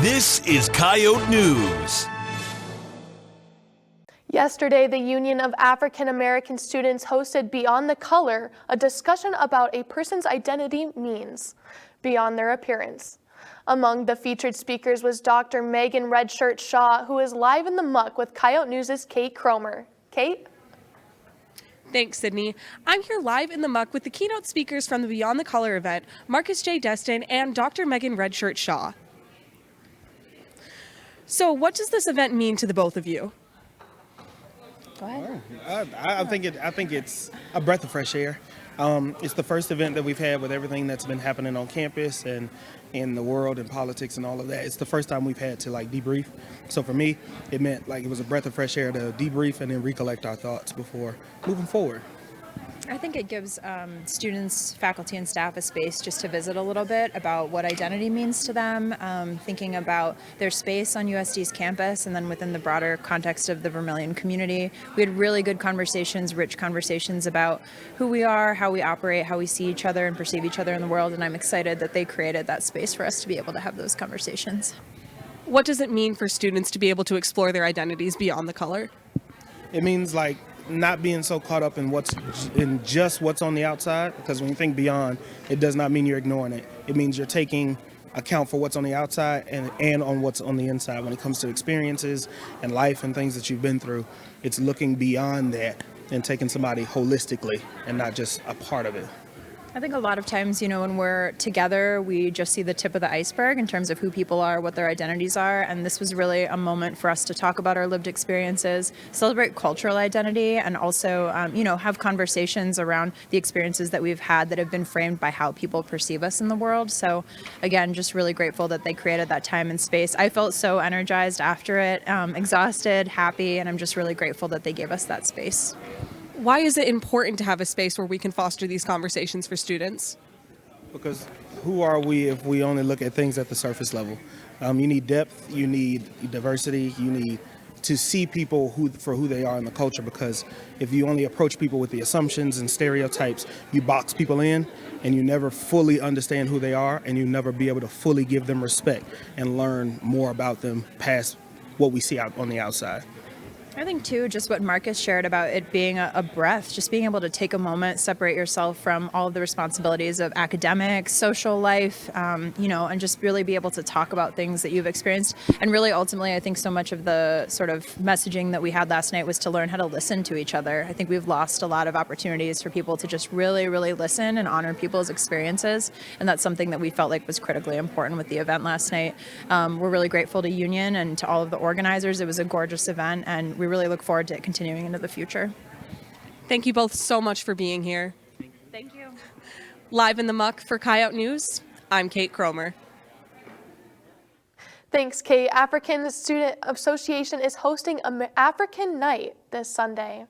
This is Coyote News. Yesterday, the Union of African American Students hosted Beyond the Color, a discussion about a person's identity means beyond their appearance. Among the featured speakers was Dr. Megan Redshirt Shaw, who is live in the muck with Coyote News' Kate Cromer. Kate? Thanks, Sydney. I'm here live in the muck with the keynote speakers from the Beyond the Color event, Marcus J. Destin and Dr. Megan Redshirt Shaw. So what does this event mean to the both of you? Go ahead. I think it's a breath of fresh air. It's the first event that we've had with everything that's been happening on campus and in the world and politics and all of that. It's the first time we've had to debrief. So for me, it meant it was a breath of fresh air to debrief and then recollect our thoughts before moving forward. I think it gives students, faculty, and staff a space just to visit a little bit about what identity means to them, thinking about their space on USD's campus, and then within the broader context of the Vermilion community. We had really good conversations, rich conversations about who we are, how we operate, how we see each other and perceive each other in the world, and I'm excited that they created that space for us to be able to have those conversations. What does it mean for students to be able to explore their identities beyond the color? It means not being so caught up in just what's on the outside, because when you think beyond, it does not mean you're ignoring it. It means you're taking account for what's on the outside and on what's on the inside. When it comes to experiences and life and things that you've been through, it's looking beyond that and taking somebody holistically and not just a part of it. I think a lot of times, when we're together, we just see the tip of the iceberg in terms of who people are, what their identities are, and this was really a moment for us to talk about our lived experiences, celebrate cultural identity, and also, have conversations around the experiences that we've had that have been framed by how people perceive us in the world. So, again, just really grateful that they created that time and space. I felt so energized after it, exhausted, happy, and I'm just really grateful that they gave us that space. Why is it important to have a space where we can foster these conversations for students? Because who are we if we only look at things at the surface level? You need depth, you need diversity, you need to see people for who they are in the culture, because if you only approach people with the assumptions and stereotypes, you box people in and you never fully understand who they are, and you never be able to fully give them respect and learn more about them past what we see out on the outside. I think, too, just what Marcus shared about it being a breath, just being able to take a moment, separate yourself from all of the responsibilities of academics, social life, and just really be able to talk about things that you've experienced. And really, ultimately, I think so much of the sort of messaging that we had last night was to learn how to listen to each other. I think we've lost a lot of opportunities for people to just really, really listen and honor people's experiences. And that's something that we felt like was critically important with the event last night. We're really grateful to Union and to all of the organizers. It was a gorgeous event, and we really look forward to it continuing into the future. Thank you both so much for being here. Thank you. Live in the muck for Coyote News, I'm Kate Cromer. Thanks, Kate. African Student Association is hosting an African Night this Sunday.